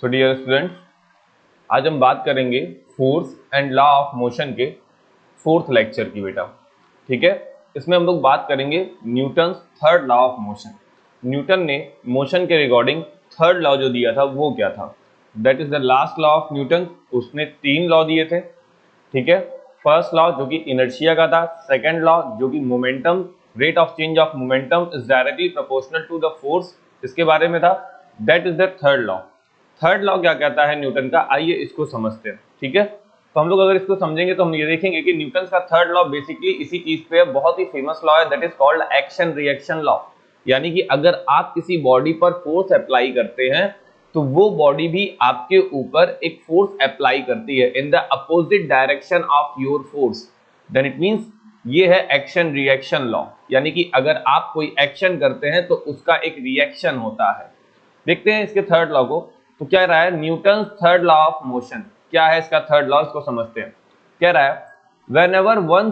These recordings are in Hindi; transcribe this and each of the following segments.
सो डियर स्टूडेंट्स, आज हम बात करेंगे force and law of motion के फोर्थ लेक्चर की बेटा। ठीक है, इसमें हम लोग बात करेंगे Newton's third law of motion. Newton ने मोशन के रिगार्डिंग थर्ड लॉ जो दिया था वो क्या था? That is the last law of Newton. उसने 3 लॉ दिए थे। ठीक है, फर्स्ट लॉ जो कि इनर्शिया का था, सेकंड लॉ जो कि momentum, rate of change of momentum is directly proportional to the force, इसके बारे में था। That is the third law. Third law क्या कहता है न्यूटन का, आइए इसको समझते हैं। ठीक है, तो हम लोग अगर इसको समझेंगे तो हम ये देखेंगे कि न्यूटन का थर्ड लॉ बेसिकली इसी चीज पे है, बहुत ही फेमस लॉ है, that is called action reaction law. यानी कि अगर आप किसी बॉडी पर फोर्स अप्लाई करते हैं तो वो बॉडी भी आपके ऊपर एक फोर्स अप्लाई करती है in the opposite direction of your force, then it means ये है एक्शन रिएक्शन लॉ। यानी कि अगर आप कोई एक्शन करते हैं तो उसका एक रिएक्शन होता है। देखते हैं इसके थर्ड लॉ को। तो क्या रहा है Newton third law of motion, क्या है इसका थर्ड लॉ, इसको समझते हैं। क्या रहा है, whenever one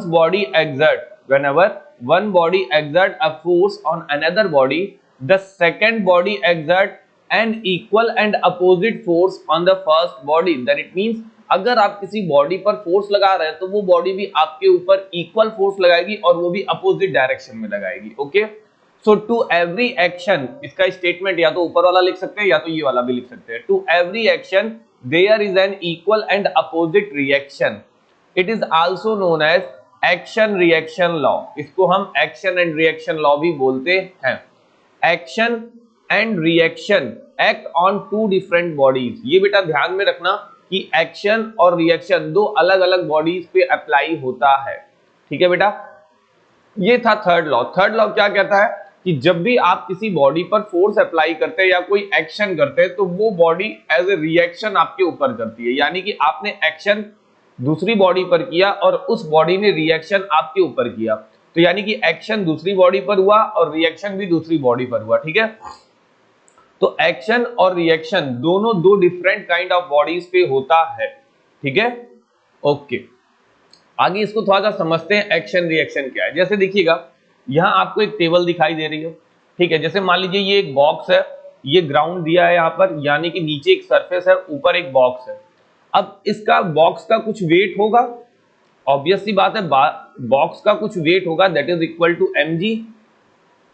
body exert a force on another body, the second body exert an equal and opposite force on the first body, then it means अगर आप किसी बॉडी पर फोर्स लगा रहे हैं तो वो बॉडी भी आपके ऊपर इक्वल फोर्स लगाएगी और वो भी अपोजिट डायरेक्शन में लगाएगी। Okay, so to every action, इसका स्टेटमेंट या तो ऊपर वाला लिख सकते हैं या तो ये वाला भी लिख सकते हैं। To every action there is an equal and opposite reaction, it is also known as action reaction law. इसको हम एक्शन एंड रिएक्शन लॉ भी बोलते हैं। Action and reaction act on two different bodies. ये बेटा ध्यान में रखना कि एक्शन और रिएक्शन दो अलग अलग बॉडीज पे अप्लाई होता है। ठीक है बेटा, ये था थर्ड लॉ। थर्ड लॉ क्या कहता है कि जब भी आप किसी बॉडी पर फोर्स अप्लाई करते हैं या कोई एक्शन करते हैं तो वो बॉडी एज ए रिएक्शन आपके ऊपर करती है। यानी कि आपने एक्शन दूसरी बॉडी पर किया और उस बॉडी ने रिएक्शन आपके ऊपर किया, तो यानी कि एक्शन दूसरी बॉडी पर हुआ और रिएक्शन भी दूसरी बॉडी पर हुआ। ठीक है, तो एक्शन और रिएक्शन दोनों दो डिफरेंट काइंड ऑफ बॉडीज पे होता है। ठीक है, ओके, आगे इसको थोड़ा सा समझते हैं एक्शन रिएक्शन क्या है। जैसे देखिएगा यहां आपको एक टेबल दिखाई दे रही है। ठीक है, जैसे मान लीजिए ये एक बॉक्स है, ये ग्राउंड दिया है यहाँ पर, यानी कि नीचे एक सरफेस है, ऊपर एक बॉक्स है। अब इसका बॉक्स का कुछ वेट होगा, ऑब्वियस सी बात है, बॉक्स का कुछ वेट होगा, that is equal to mg।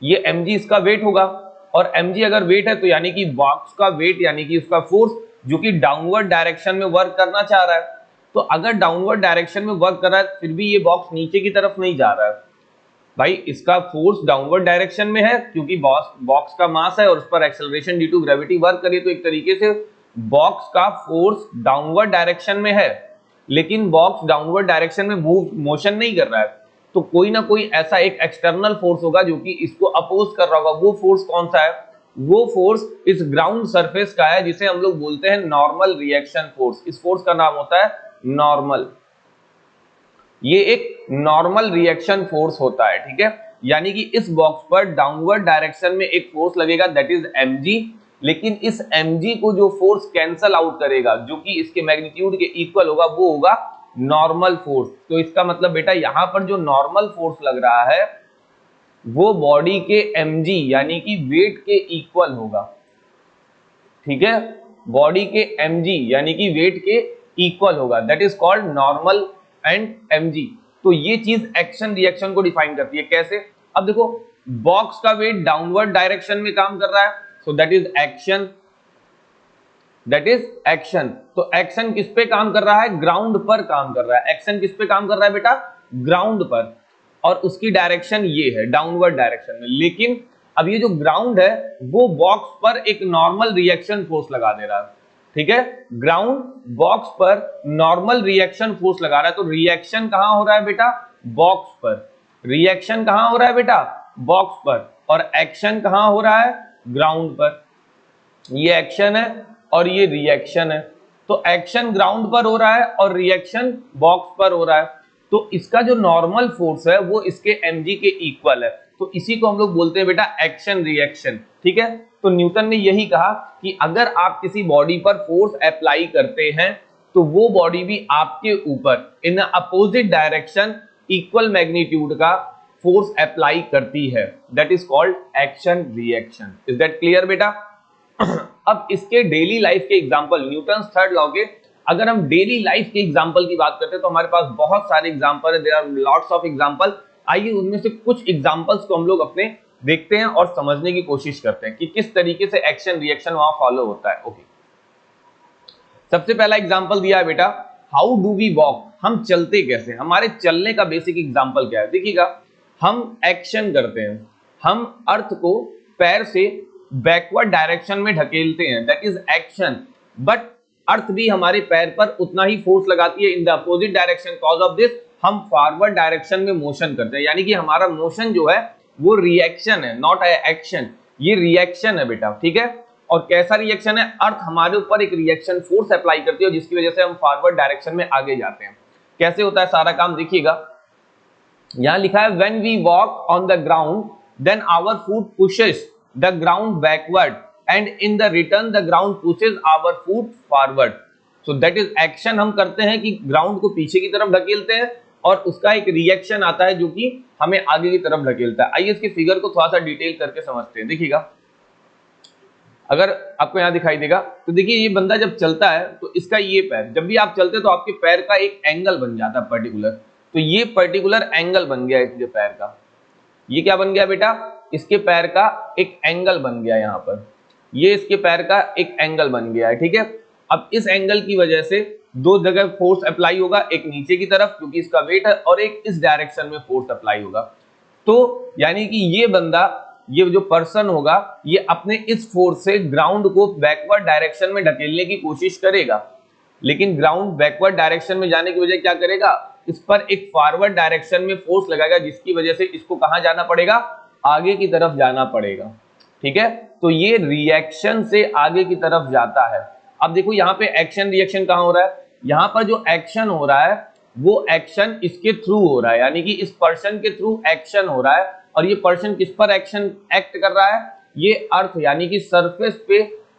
ये mg इसका वेट होगा, और mg अगर वेट है तो यानी कि बॉक्स का वेट यानी कि उसका फोर्स जो कि डाउनवर्ड डायरेक्शन में वर्क करना चाह रहा है। तो अगर डाउनवर्ड डायरेक्शन में वर्क कर रहा है फिर भी ये बॉक्स नीचे की तरफ नहीं जा रहा है भाई, इसका फोर्स डाउनवर्ड डायरेक्शन में है क्योंकि बॉक्स का मास है और उस पर acceleration due to gravity work करिए, तो एक तरीके से बॉक्स का फोर्स डाउनवर्ड डायरेक्शन में है, लेकिन बॉक्स डाउनवर्ड डायरेक्शन में मोशन नहीं कर रहा है। तो कोई ना कोई ऐसा एक एक्सटर्नल फोर्स होगा जो कि इसको अपोज कर रहा होगा। वो फोर्स कौन सा है? वो फोर्स इस ग्राउंड सरफेस का है, जिसे हम लोग बोलते हैं नॉर्मल रिएक्शन फोर्स। इस फोर्स का नाम होता है नॉर्मल। ये एक नॉर्मल रिएक्शन फोर्स होता है। ठीक है, यानी कि इस बॉक्स पर डाउनवर्ड डायरेक्शन में एक फोर्स लगेगा, दैट इज mg, लेकिन इस mg को जो फोर्स कैंसल आउट करेगा जो कि इसके मैग्नीट्यूड के इक्वल होगा वो होगा नॉर्मल फोर्स। तो इसका मतलब बेटा यहां पर जो नॉर्मल फोर्स लग रहा है वो बॉडी के mg यानी कि वेट के इक्वल होगा। ठीक है, बॉडी के mg यानी कि वेट के इक्वल होगा, that is called normal and mg। तो ये चीज एक्शन रिएक्शन को डिफाइन करती है। कैसे? अब देखो, बॉक्स का वेट डाउनवर्ड डायरेक्शन में काम कर रहा है, सो that is action, that is action. तो एक्शन किस पे काम कर रहा है? ग्राउंड पर काम कर रहा है। एक्शन किस पे काम कर रहा है बेटा? ग्राउंड पर, और उसकी डायरेक्शन ये है डाउनवर्ड डायरेक्शन में। लेकिन अब ये जो ग्राउंड है वो बॉक्स पर एक नॉर्मल रिएक्शन फोर्स लगा दे रहा है। ठीक है, ग्राउंड बॉक्स पर नॉर्मल रिएक्शन फोर्स लगा रहा है। तो रिएक्शन कहां हो रहा है बेटा? बॉक्स पर। रिएक्शन कहां हो रहा है बेटा? बॉक्स पर। और एक्शन कहां हो रहा है? ग्राउंड पर। ये एक्शन है और ये रिएक्शन है। तो एक्शन ग्राउंड पर हो रहा है और रिएक्शन बॉक्स पर हो रहा है। तो इसका जो नॉर्मल फोर्स है वो इसके mg के इक्वल है। तो इसी को हम लोग बोलते हैं बेटा एक्शन रिएक्शन। ठीक है, तो न्यूटन ने यही कहा कि अगर आप किसी बॉडी पर फोर्स अप्लाई करते हैं तो वो बॉडी भी आपके ऊपर in opposite direction equal magnitude का फोर्स अप्लाई करती है, that is called action reaction. Is that clear बेटा? अब इसके डेली लाइफ के एग्जांपल, न्यूटन थर्ड लॉ के अगर हम डेली लाइफ के एग्जांपल की बात करते हैं तो हमारे पास बहुत सारे एग्जांपल है, there are lots of example. आइए उनमें से कुछ एग्जांपल्स को हम लोग अपने देखते हैं और समझने की कोशिश करते हैं कि किस तरीके से एक्शन रिएक्शन वहां फॉलो होता है। ओके, सबसे पहला एग्जांपल दिया है बेटा, हाउ डू वी वॉक, हम चलते कैसे, हमारे चलने का बेसिक एग्जांपल क्या है। देखिएगा, हम एक्शन करते हैं, हम अर्थ को पैर से बैकवर्ड डायरेक्शन में ढकेलते हैं, that is action, but earth भी हमारे पैर पर उतना ही फोर्स लगाती है in the opposite direction. Cause of this हम फॉरवर्ड डायरेक्शन में मोशन करते हैं, यानी कि हमारा मोशन जो है वो रिएक्शन है, नॉट एक्शन। ये रिएक्शन है बेटा, ठीक है। और कैसा रिएक्शन है, अर्थ हमारे ऊपर एक रिएक्शन फोर्स अप्लाई करती है जिसकी वजह से हम फॉरवर्ड डायरेक्शन में आगे जाते हैं। कैसे होता है सारा काम, देखिएगा यहां लिखा है when we walk on the ground then our foot pushes the ground backward and in the return the ground pushes our foot forward. So that is action, हम करते हैं कि ग्राउंड को पीछे की तरफ ढकेलते हैं और उसका एक रिएक्शन आता है जो कि हमें आगे की तरफ ढकेलता है। आइए इसके फिगर को थोड़ा सा डिटेल करके समझते हैं। देखिएगा, अगर आपको यहां दिखाई देगा तो देखिए ये बंदा जब चलता है तो इसका ये पैर, जब भी आप चलते हैं तो आपके पैर का एक एंगल बन जाता है पर्टिकुलर, तो ये पर्टिकुलर एंगल बन गया इसके पैर का। ये क्या बन गया बेटा, इसके पैर का एक एंगल बन गया, यहाँ पर ये इसके पैर का एक एंगल बन गया है, ठीक है। अब इस एंगल की वजह से दो जगह फोर्स अप्लाई होगा, एक नीचे की तरफ क्योंकि इसका वेट है और एक इस डायरेक्शन में फोर्स अप्लाई होगा। तो यानी कि ये बंदा, ये जो पर्सन होगा, ये अपने इस फोर्स से ग्राउंड को बैकवर्ड डायरेक्शन में ढकेलने की कोशिश करेगा, लेकिन ग्राउंड बैकवर्ड डायरेक्शन में जाने की वजह क्या करेगा, इस पर एक फॉरवर्ड डायरेक्शन में फोर्स लगाएगा जिसकी वजह से इसको कहां जाना पड़ेगा, आगे की तरफ जाना पड़ेगा, ठीक है। तो ये रिएक्शन से आगे की तरफ जाता है। अब देखो यहाँ पे एक्शन रिएक्शन कहां हो रहा है, यहाँ पर जो एक्शन हो रहा है वो एक्शन इसके थ्रू हो रहा है, यानी कि इस पर्सन के थ्रू एक्शन हो रहा है। और ये पर्सन किस पर एक्शन एक्ट कर रहा है, ये अर्थ यानी कि सरफेस पे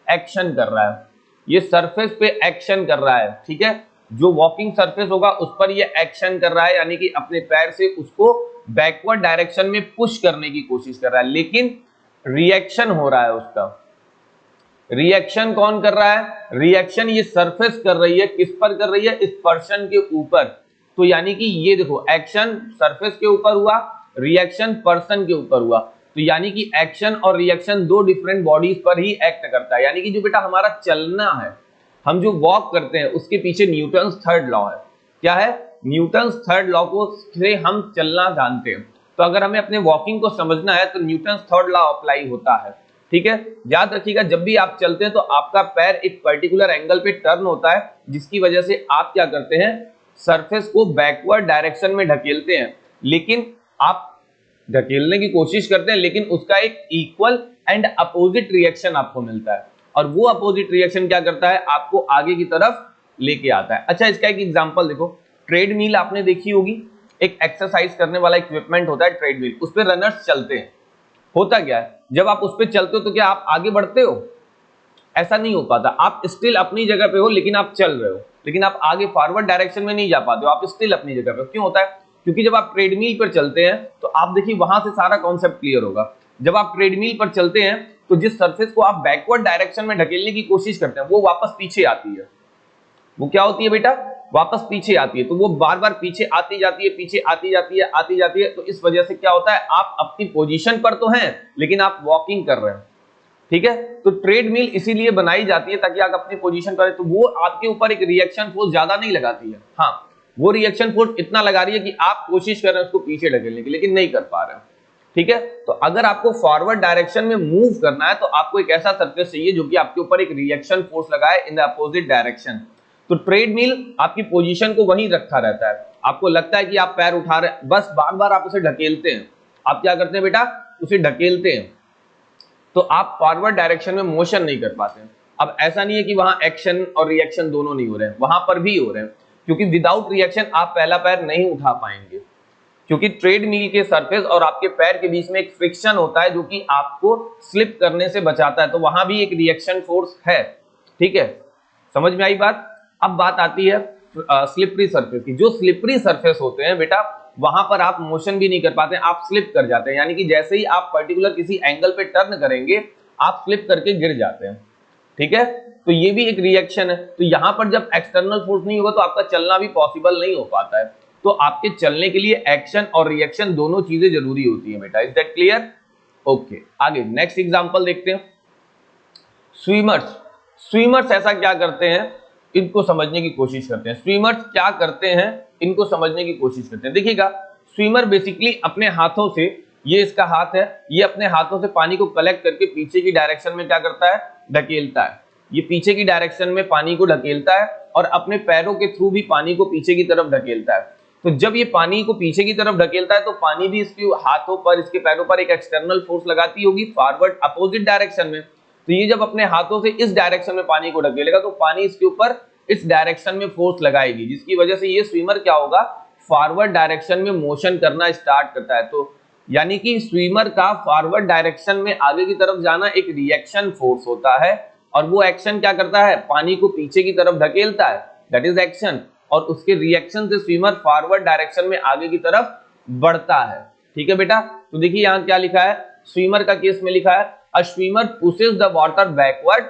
एक्शन कर रहा है, ये सरफेस पे एक्शन कर रहा है, ठीक है। जो वॉकिंग सरफेस होगा उस पर ये एक्शन कर रहा है, यानी कि अपने पैर से उसको बैकवर्ड डायरेक्शन में पुश करने की कोशिश कर रहा है, लेकिन रिएक्शन हो रहा है उसका। रिएक्शन कौन कर रहा है, रिएक्शन ये सरफेस कर रही है, किस पर कर रही है, इस पर्सन के ऊपर। तो यानी कि ये देखो, एक्शन सरफेस के ऊपर हुआ, रिएक्शन पर्सन के ऊपर हुआ, तो यानी कि एक्शन और रिएक्शन दो डिफरेंट बॉडीज पर ही एक्ट करता है। यानी कि जो बेटा हमारा चलना है, हम जो वॉक करते हैं उसके पीछे न्यूटन्स थर्ड लॉ है। क्या है, न्यूटन्स थर्ड लॉ को से हम चलना जानते हैं। तो अगर हमें अपने वॉकिंग को समझना है तो न्यूटन्स थर्ड लॉ अप्लाई होता है, ठीक है। याद रखिएगा, जब भी आप चलते हैं तो आपका पैर एक पर्टिकुलर एंगल पे टर्न होता है, जिसकी वजह से आप क्या करते हैं, सरफेस को बैकवर्ड डायरेक्शन में ढकेलते हैं, लेकिन आप ढकेलने की कोशिश करते हैं लेकिन उसका एक इक्वल एंड अपोजिट रिएक्शन आपको मिलता है, और वो अपोजिट रिएक्शन क्या करता है, आपको आगे की तरफ लेके आता है। अच्छा, इसका एक एग्जांपल देखो, ट्रेडमिल आपने देखी होगी, एक एक्सरसाइज करने वाला इक्विपमेंट होता है ट्रेडमिल, उस पर रनर्स चलते हैं। होता क्या है, जब आप उस पर चलते हो तो क्या आप आगे बढ़ते हो, ऐसा नहीं हो पाता, आप स्टिल अपनी जगह पे हो लेकिन आप चल रहे हो, लेकिन आप आगे फॉरवर्ड डायरेक्शन में नहीं जा पाते हो, आप स्टिल अपनी जगह पे हो। क्यों होता है, क्योंकि जब आप ट्रेडमिल पर चलते हैं तो आप देखिए वहां से सारा कॉन्सेप्ट क्लियर होगा। जब आप ट्रेडमिल पर चलते हैं तो जिस सरफेस को आप बैकवर्ड डायरेक्शन में ढकेलने की कोशिश करते हैं वो वापस पीछे आती है। वो क्या होती है बेटा, वापस पीछे आती है, तो वो बार बार पीछे आती जाती है, पीछे आती जाती है, आती जाती है। तो इस वजह से क्या होता है, आप अपनी पोजीशन पर तो हैं लेकिन आप वॉकिंग कर रहे हैं, ठीक है। तो ट्रेडमिल इसीलिए बनाई जाती है ताकि आप अपनी पोजीशन पर, तो वो आपके ऊपर एक रिएक्शन फोर्स ज्यादा नहीं लगाती है। हाँ, वो रिएक्शन फोर्स इतना लगा रही है कि आप कोशिश कर रहे हैं उसको पीछे ढकेलने की, लेकिन नहीं कर पा रहे हैं, ठीक है। तो अगर आपको फॉरवर्ड डायरेक्शन में मूव करना है तो आपको एक ऐसा सरफेस चाहिए जो कि आपके ऊपर एक रिएक्शन फोर्स लगाए इन द अपोजिट डायरेक्शन। तो ट्रेडमिल आपकी पोजीशन को वहीं रखा रहता है, आपको लगता है कि आप पैर उठा रहे हैं, बस बार बार आप उसे ढकेलते हैं। आप क्या करते हैं बेटा, उसे ढकेलते हैं, तो आप फॉरवर्ड डायरेक्शन में मोशन नहीं कर पाते हैं। अब ऐसा नहीं है कि वहां एक्शन और रिएक्शन दोनों नहीं हो रहे हैं, वहां पर भी हो रहे हैं, क्योंकि विदाउट रिएक्शन आप पहला पैर नहीं उठा पाएंगे, क्योंकि ट्रेडमिल के सरफेस और आपके पैर के बीच में एक फ्रिक्शन होता है जो कि आपको स्लिप करने से बचाता है, तो वहां भी एक रिएक्शन फोर्स है, ठीक है। समझ में आई बात। अब बात आती है स्लिपरी सरफेस की। जो स्लिपरी सरफेस होते हैं बेटा, वहां पर आप मोशन भी नहीं कर पाते, आप स्लिप कर जाते हैं, यानी कि जैसे ही आप पर्टिकुलर किसी एंगल पे टर्न करेंगे आप स्लिप करके गिर जाते हैं, ठीक है। तो ये भी एक रिएक्शन है। तो यहां पर जब एक्सटर्नल फोर्स नहीं होगा तो आपका चलना भी पॉसिबल नहीं हो पाता है। तो आपके चलने के लिए एक्शन और रिएक्शन दोनों चीजें जरूरी होती है बेटा। Is that clear? ओके, आगे नेक्स्ट एग्जांपल देखते हैं। स्विमर्स। स्विमर्स ऐसा क्या करते हैं, इनको समझने की कोशिश करते हैं। स्विमर्स क्या करते हैं, इनको समझने की कोशिश करते हैं। देखिएगा, स्विमर बेसिकली अपने हाथों से, ये इसका हाथ है, ये अपने हाथों से पानी को कलेक्ट करके पीछे की डायरेक्शन में क्या करता है, ढकेलता है। ये पीछे की डायरेक्शन में पानी को ढकेलता है और अपने पैरों के थ्रू भी पानी को पीछे की तरफ ढकेलता है। तो जब ये पानी को पीछे की तरफ ढकेलता है तो पानी भी इसके हाथों पर, इसके पैरों पर एक एक्सटर्नल फोर्स लगाती होगी फॉरवर्ड अपोजिट डायरेक्शन में। तो ये जब अपने हाथों से इस डायरेक्शन में पानी को ढकेलेगा तो पानी इसके ऊपर इस डायरेक्शन में फोर्स लगाएगी, जिसकी वजह से ये स्विमर क्या होगा, फॉरवर्ड डायरेक्शन में मोशन करना स्टार्ट करता है। तो यानी कि स्विमर का फॉरवर्ड डायरेक्शन में आगे की तरफ जाना एक रिएक्शन फोर्स होता है, और वो एक्शन क्या करता है, पानी को पीछे की तरफ ढकेलता है, दैट इज एक्शन। और उसके रिएक्शन से स्विमर फॉरवर्ड डायरेक्शन में आगे की तरफ बढ़ता है। ठीक है बेटा, तो देखिए यहाँ क्या लिखा है, स्विमर का केस में लिखा है, अ swimmer pushes the water backward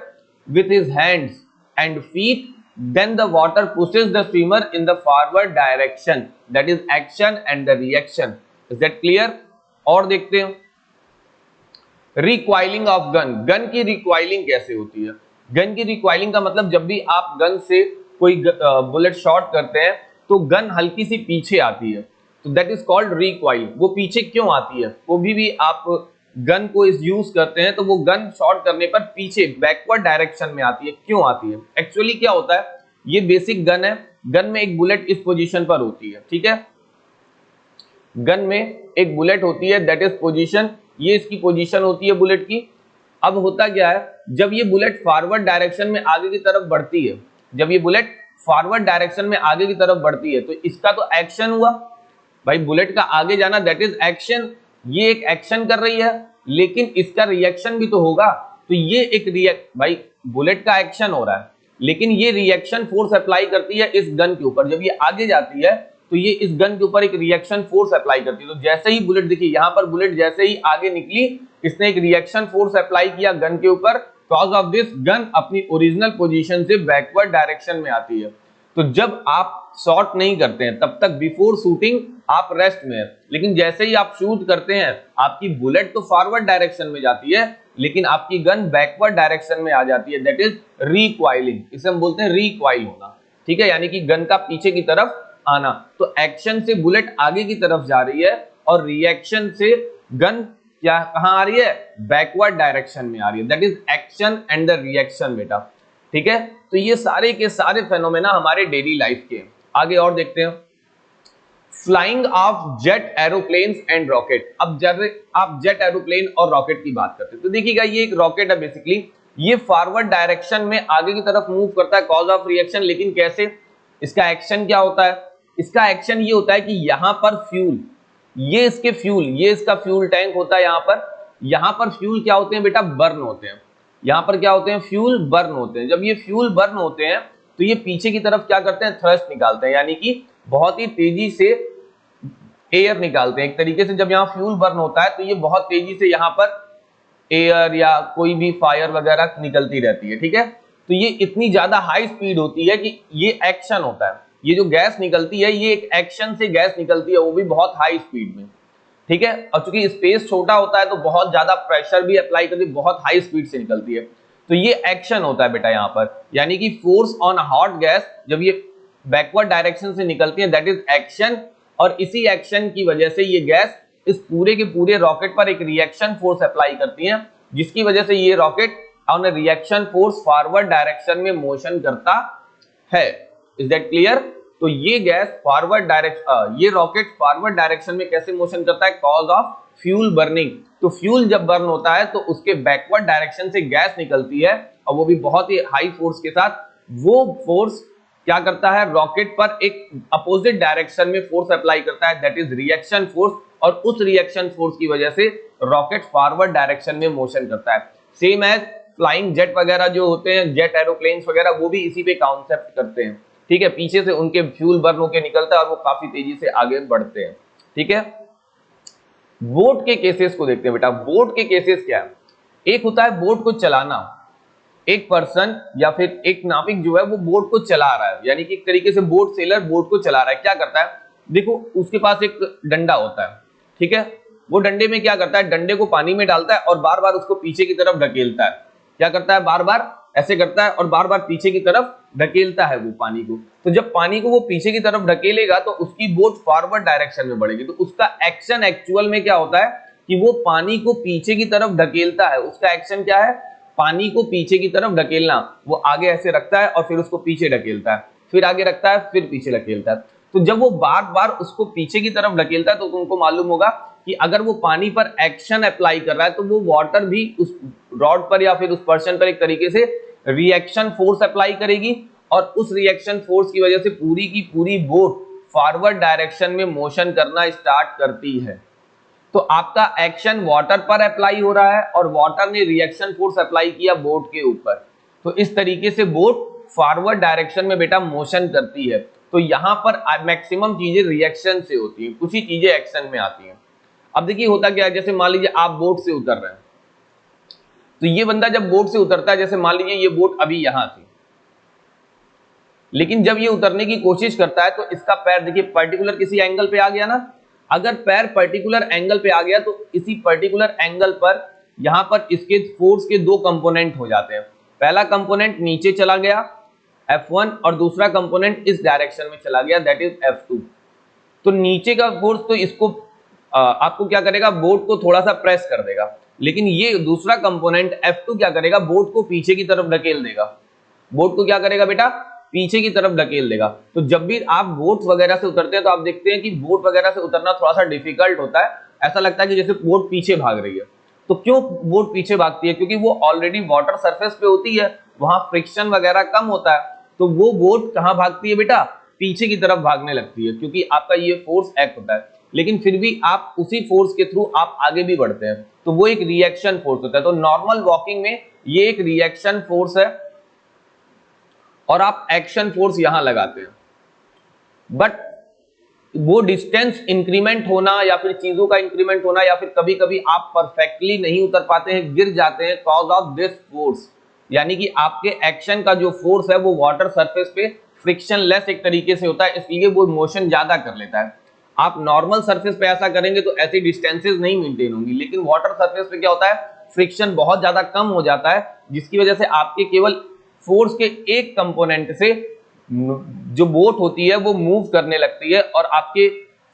with his hands and feet, then the water pushes the swimmer in the forward direction, that is action and the reaction. Is that clear? और देखते हैं रिक्वाइलिंग ऑफ गन। गन की रिक्वाइलिंग कैसे होती है? गन की रिक्वाइलिंग का मतलब जब भी आप गन से कोई बुलेट शॉट करते हैं तो गन हल्की सी पीछे आती है, तो दैट इज कॉल्ड रिक्वाइल। वो पीछे क्यों आती है, वो भी आप गन को इस यूज करते हैं तो वो गन शॉट करने पर पीछे बैकवर्ड डायरेक्शन में आती है। क्यों आती है? एक्चुअली क्या होता है, ये बेसिक गन है, गन में एक बुलेट इस पोजीशन पर होती है, ठीक है, गन में एक बुलेट होती है, दैट इज पोजीशन, ये इसकी पोजीशन होती है बुलेट की। अब होता क्या है, जब ये बुलेट फॉरवर्ड डायरेक्शन में आगे की तरफ बढ़ती है, जब ये बुलेट फॉरवर्ड डायरेक्शन में आगे की तरफ बढ़ती है तो इसका तो एक्शन हुआ भाई, बुलेट का आगे जाना, दैट इज एक्शन। ये एक एक्शन कर रही है, लेकिन इसका रिएक्शन भी तो होगा। तो ये एक भाई बुलेट का एक्शन हो रहा है, लेकिन ये रिएक्शन फोर्स अप्लाई करती है इस गन के ऊपर। जब ये आगे जाती है तो ये इस गन के ऊपर एक रिएक्शन फोर्स अप्लाई करती है। तो जैसे ही बुलेट, देखिए यहाँ पर बुलेट जैसे ही आगे निकली, इसने एक रिएक्शन फोर्स अप्लाई किया गन के ऊपर, कॉज ऑफ दिस गन अपनी ओरिजिनल पोजीशन से बैकवर्ड डायरेक्शन में आती है। तो जब आप शॉट नहीं करते हैं तब तक बिफोर शूटिंग आप रेस्ट में है, लेकिन जैसे ही आप शूट करते हैं आपकी बुलेट तो फॉरवर्ड डायरेक्शन में जाती है, लेकिन आपकी गन बैकवर्ड डायरेक्शन में आ जाती है, दैट इज रिक्वाइलिंग। इसे हम बोलते हैं रिक्वाइल होना, ठीक है, यानी कि गन का पीछे की तरफ आना। तो एक्शन से बुलेट आगे की तरफ जा रही है और रिएक्शन से गन क्या कहां आ रही है, बैकवर्ड डायरेक्शन में आ रही है, that is action and the reaction बेटा। ठीक है, तो ये सारे के सारे फेनोमेना हमारे डेली लाइफ के। आगे और देखते हैं, flying of jet aeroplanes and rocket. अब जब आप जेट एरोप्लेन और रॉकेट की बात करते हैं तो देखिएगा ये एक रॉकेट है बेसिकली, ये फॉरवर्ड डायरेक्शन में आगे की तरफ मूव करता है कॉज ऑफ रिएक्शन। लेकिन कैसे, इसका एक्शन क्या होता है, इसका एक्शन ये होता है कि यहां पर फ्यूल, ये इसके फ्यूल, ये इसका फ्यूल टैंक होता है, यहां पर फ्यूल क्या होते हैं बेटा, बर्न होते हैं। यहां पर क्या होते हैं, फ्यूल बर्न होते हैं। जब ये फ्यूल बर्न होते हैं तो ये पीछे की तरफ क्या करते हैं, थ्रस्ट निकालते हैं, यानी कि बहुत ही तेजी से एयर निकालते हैं। एक तरीके से जब यहाँ फ्यूल बर्न होता है तो ये बहुत तेजी से यहाँ पर एयर या कोई भी फायर वगैरह निकलती रहती है, ठीक है। तो ये इतनी ज्यादा हाई स्पीड होती है कि ये एक्शन होता है, ये जो गैस निकलती है ये एक एक्शन से गैस निकलती है, वो भी बहुत हाई स्पीड में, ठीक है। और चूंकि स्पेस छोटा होता है तो बहुत ज्यादा प्रेशर भी अप्लाई करती है, बहुत हाई स्पीड से निकलती है। तो ये एक्शन होता है बेटा यहाँ पर, यानी कि फोर्स ऑन हॉट गैस जब ये बैकवर्ड डायरेक्शन से निकलती है, दैट इज एक्शन। और इसी एक्शन की वजह से ये गैस इस पूरे के पूरे रॉकेट पर एक रिएक्शन फोर्स अप्लाई करती है, जिसकी वजह से ये rocket on reaction force forward direction में मोशन करता है। Is that clear? तो ये गैस फॉरवर्ड डायरेक्शन, ये रॉकेट फॉरवर्ड डायरेक्शन में कैसे मोशन करता है, कॉज ऑफ फ्यूल बर्निंग। तो फ्यूल जब बर्न होता है तो उसके बैकवर्ड डायरेक्शन से गैस निकलती है, और वो भी बहुत ही हाई फोर्स के साथ। वो फोर्स क्या करता है, रॉकेट पर एक अपोजिट डायरेक्शन में फोर्स अप्लाई करता है, दैट इज रिएक्शन फोर्स। और उस रिएक्शन फोर्स की वजह से रॉकेट फॉरवर्ड डायरेक्शन में मोशन करता है। सेम एज फ्लाइंग जेट वगैरह जो होते हैं, जेट एरोप्लेन्स वगैरह, वो भी इसी पे कॉन्सेप्ट करते हैं, ठीक है। पीछे से उनके फ्यूल बर्न होकर निकलता है और वो काफी तेजी से आगे बढ़ते हैं, ठीक है। बोट के केसेस को देखते हैं बेटा। बोट के केसेस क्या है, एक होता है बोट को चलाना, एक पर्सन या फिर एक नाविक जो है वो बोट को चला रहा है, यानी कि एक तरीके से बोट सेलर बोट को चला रहा है। क्या करता है, देखो उसके पास एक डंडा होता है, ठीक है, वो डंडे में क्या करता है, डंडे को पानी में डालता है और बार बार उसको पीछे की तरफ ढकेलता है। क्या करता है, बार बार ऐसे करता है और बार बार पीछे की तरफ ढकेलता है वो पानी को। तो जब पानी को वो पीछे की तरफ ढकेलेगा तो उसकी बोट फॉरवर्ड डायरेक्शन में बढ़ेगी। तो उसका एक्शन एक्चुअल में क्या होता है कि वो पानी को पीछे की तरफ ढकेलता है। उसका एक्शन क्या है, पानी को पीछे की तरफ ढकेलना। वो आगे ऐसे रखता है और फिर उसको पीछे ढकेलता है, फिर आगे रखता है, फिर पीछे ढकेलता है। तो जब वो बार बार उसको पीछे की तरफ ढकेलता है तो तुमको मालूम होगा कि अगर वो पानी पर एक्शन अप्लाई कर रहा है तो वो वाटर भी उस रॉड पर या फिर उस पर्सन पर एक तरीके से रिएक्शन फोर्स अप्लाई करेगी और उस रिएक्शन फोर्स की वजह से पूरी की पूरी बोट फॉरवर्ड डायरेक्शन में मोशन करना स्टार्ट करती है। तो आपका एक्शन वाटर पर अप्लाई हो रहा है और वाटर ने रिएक्शन फोर्स अप्लाई किया बोट के ऊपर। तो इस तरीके से बोट फॉरवर्ड डायरेक्शन में बेटा मोशन करती है। तो यहां पर मैक्सिमम चीजें रिएक्शन से होती हैं, कुछ ही चीजें एक्शन में आती हैं। अब देखिए होता क्या है, जैसे मान लीजिए आप बोट से उतर रहे हैं, तो ये बंदा जब बोट से उतरता है, जैसे मान लीजिए ये बोट अभी यहां थी, लेकिन जब ये उतरने की कोशिश करता है तो इसका पैर देखिए पर्टिकुलर किसी एंगल पे आ गया ना। अगर पैर पर्टिकुलर एंगल पे आ गया तो इसी पर्टिकुलर एंगल पर यहां पर इसके फोर्स के दो कंपोनेंट हो जाते हैं। पहला कंपोनेंट नीचे चला गया F1 और दूसरा कंपोनेंट इस डायरेक्शन में चला गया, दैट इज F2। तो नीचे का फोर्स तो इसको आपको क्या करेगा, बोट को थोड़ा सा प्रेस कर देगा, लेकिन ये दूसरा कंपोनेंट F2 क्या करेगा, बोट को पीछे की तरफ ढकेल देगा। बोट को क्या करेगा बेटा, पीछे की तरफ ढकेल देगा। तो जब भी आप बोट वगैरह से उतरते हैं तो आप देखते हैं कि बोट वगैरह से उतरना थोड़ा सा डिफिकल्ट होता है, ऐसा लगता है कि जैसे बोट पीछे भाग रही है। तो क्यों बोट पीछे भागती है, क्योंकि वो ऑलरेडी वाटर सरफेस पे होती है, वहां फ्रिक्शन वगैरह कम होता है। तो वो बोट कहां भागती है बेटा, पीछे की तरफ भागने लगती है, क्योंकि आपका ये फोर्स एक्ट होता है। लेकिन फिर भी आप उसी फोर्स के थ्रू आप आगे भी बढ़ते हैं, तो वो एक रिएक्शन फोर्स होता है। तो नॉर्मल वॉकिंग में ये एक रिएक्शन फोर्स है और आप एक्शन फोर्स यहां लगाते हैं। बट वो डिस्टेंस इंक्रीमेंट होना या फिर चीजों का इंक्रीमेंट होना या फिर कभी कभी आप परफेक्टली नहीं उतर पाते हैं, गिर जाते हैं, कॉज ऑफ दिस फोर्स, यानी कि आपके एक्शन का जो फोर्स है वो वाटर सरफेस पे फ्रिक्शन लेस एक तरीके से होता है, इसलिए वो मोशन ज्यादा कर लेता है। आप नॉर्मल सरफेस पे ऐसा करेंगे तो ऐसी डिस्टेंसेस नहीं मेंटेन होंगी, लेकिन वाटर सरफेस पे क्या होता है, फ्रिक्शन बहुत ज्यादा कम हो जाता है, जिसकी वजह से आपके केवल फोर्स के एक कंपोनेंट से जो बोट होती है वो मूव करने लगती है और आपके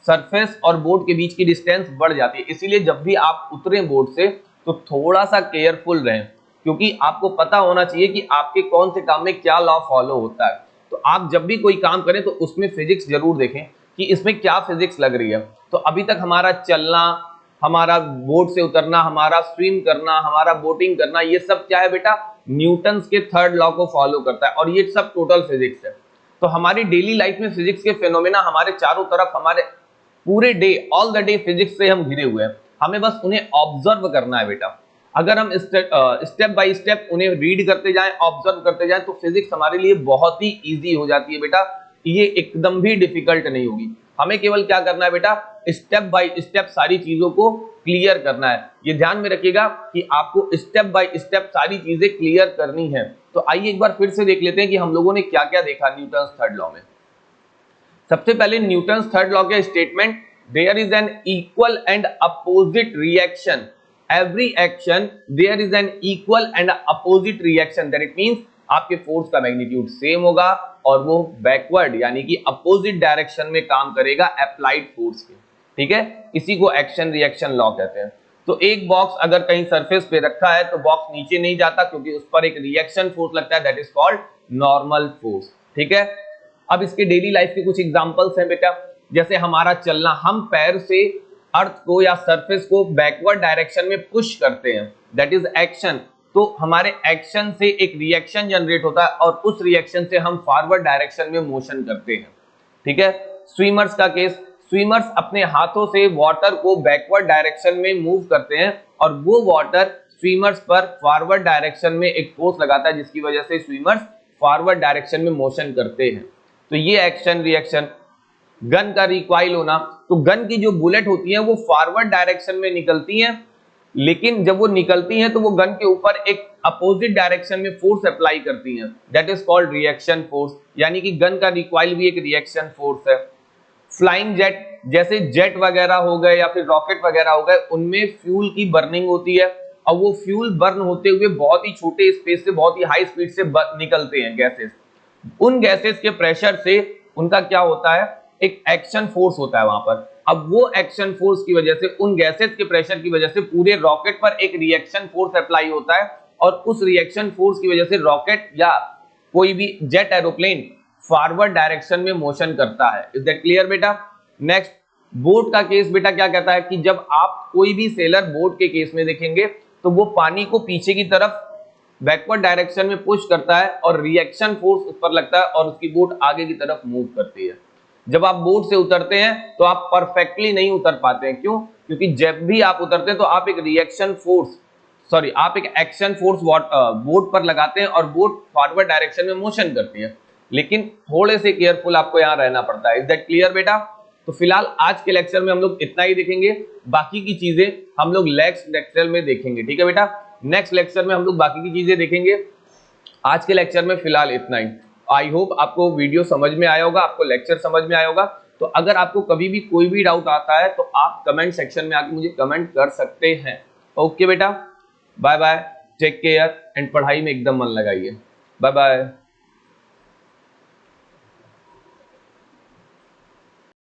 सरफेस और बोट के बीच की डिस्टेंस बढ़ जाती है। इसीलिए जब भी आप उतरें बोट से तो थोड़ा सा केयरफुल रहें, क्योंकि आपको पता होना चाहिए कि आपके कौन से काम में क्या लॉ फॉलो होता है। तो आप जब भी कोई काम करें तो उसमें फिजिक्स जरूर देखें कि इसमें क्या फिजिक्स लग रही है। तो अभी तक हमारा चलना, हमारा बोट से उतरना, हमारा स्विम करना, हमारा बोटिंग करना, ये सब क्या है बेटा, न्यूटन्स के थर्ड लॉ को फॉलो करता है और ये सब टोटल फिजिक्स है। तो हमारी डेली लाइफ में फिजिक्स के फेनोमेना हमारे चारों तरफ, हमारे पूरे day, all the day physics से हम घिरे हुए हैं, हमें बस उन्हें ऑब्जर्व करना है बेटा। अगर हम स्टेप बाय स्टेप उन्हें रीड करते जाएं, ऑब्जर्व करते जाएं, तो फिजिक्स हमारे लिए बहुत ही इजी हो जाती है बेटा। ये एकदम भी डिफिकल्ट नहीं होगी। हमें केवल क्या करना है बेटा, स्टेप बाय स्टेप सारी चीजों को क्लियर करना है। ये ध्यान में रखिएगा कि आपको स्टेप बाय स्टेप सारी चीजें क्लियर करनी है। तो आइए एक बार फिर से देख लेते हैं कि हम लोगों ने क्या क्या देखा न्यूटन्स थर्ड लॉ में। सबसे पहले न्यूटन्स थर्ड लॉ के statement, there is an equal and opposite reaction, every action there is an equal and opposite reaction, that it means आपके फोर्स का मैग्नीट्यूड सेम होगा और वो बैकवर्ड यानी कि अपोजिट डायरेक्शन में काम करेगा अप्लाइड फोर्स के। ठीक है, इसी को एक्शन रिएक्शन लॉ कहते हैं। तो एक बॉक्स अगर कहीं सरफेस पे रखा है तो बॉक्स नीचे नहीं जाता, क्योंकि उस पर एक रिएक्शन फोर्स लगता है, that is called normal force. ठीक है, अब इसके डेली लाइफ के कुछ एग्जांपल्स हैं बेटा। जैसे हमारा चलना, हम पैर से अर्थ को या सरफेस को बैकवर्ड डायरेक्शन में पुश करते हैं, दैट इज एक्शन। तो हमारे एक्शन से एक रिएक्शन जनरेट होता है और उस रिएक्शन से हम फॉरवर्ड डायरेक्शन में मोशन करते हैं। ठीक है, स्विमर्स का केस, स्विमर्स अपने हाथों से वाटर को बैकवर्ड डायरेक्शन में मूव करते हैं और वो वाटर स्विमर्स पर फॉरवर्ड डायरेक्शन में एक फोर्स लगाता है, जिसकी वजह से स्विमर्स फॉरवर्ड डायरेक्शन में मोशन करते हैं। तो ये एक्शन रिएक्शन। गन का रिकॉइल होना, तो गन की जो बुलेट होती है वो फॉरवर्ड डायरेक्शन में निकलती हैं लेकिन जब वो निकलती हैं तो वो गन के ऊपर एक अपोजिट डायरेक्शन में फोर्स अप्लाई करती हैं, that is called reaction force, यानी कि गन का रिकॉइल भी एक रिएक्शन फोर्स है। फ्लाइंग जेट, जैसे जेट वगैरह हो गए या फिर रॉकेट वगैरह हो गए, उनमें फ्यूल की बर्निंग होती है और वो फ्यूल बर्न होते हुए बहुत ही छोटे स्पेस से बहुत ही हाई स्पीड से निकलते हैं गैसेस। उन गैसेस के प्रेशर से उनका क्या होता है, एक एक्शन फोर्स होता है वहां पर। अब वो एक्शन फोर्स की वजह से, उन गैसेस के प्रेशर की वजह से पूरे रॉकेट पर एक रिएक्शन फोर्स अप्लाई होता है और उस रिएक्शन फोर्स की वजह से रॉकेट या कोई भी जेट एरोप्लेन फॉरवर्ड डायरेक्शन में मोशन करता है। इज दैट क्लियर बेटा? नेक्स्ट, बोट का केस बेटा क्या कहता है कि जब आप कोई भी सेलर बोट के केस में देखेंगे तो वो पानी को पीछे की तरफ बैकवर्ड डायरेक्शन में पुश करता है और रिएक्शन फोर्स उस पर लगता है और उसकी बोट आगे की तरफ मूव करती है। जब आप बोट से उतरते हैं तो आप परफेक्टली नहीं उतर पाते हैं। क्यों? क्योंकि जब भी आप उतरते हैं तो आप एक रिएक्शन फोर्स, सॉरी, आप एक एक्शन फोर्स बोट पर लगाते हैं और बोट फॉरवर्ड डायरेक्शन में मोशन करती है। लेकिन थोड़े से केयरफुल आपको यहाँ रहना पड़ता है। इज दैट क्लियर बेटा? तो फिलहाल आज के लेक्चर में हम लोग इतना ही देखेंगे, बाकी की चीजें हम लोग नेक्स्ट लेक्चर में देखेंगे। ठीक है बेटा? नेक्स्ट लेक्चर में हम लोग बाकी की चीजें देखेंगे। आज के लेक्चर में फिलहाल इतना ही। आई होप आपको वीडियो समझ में आया होगा, आपको लेक्चर समझ में आया होगा। तो अगर आपको कभी भी कोई भी डाउट आता है तो आप कमेंट सेक्शन में आके मुझे कमेंट कर सकते हैं। ओके बेटा, bye bye, take care and पढ़ाई में एकदम मन लगाइए। Bye bye.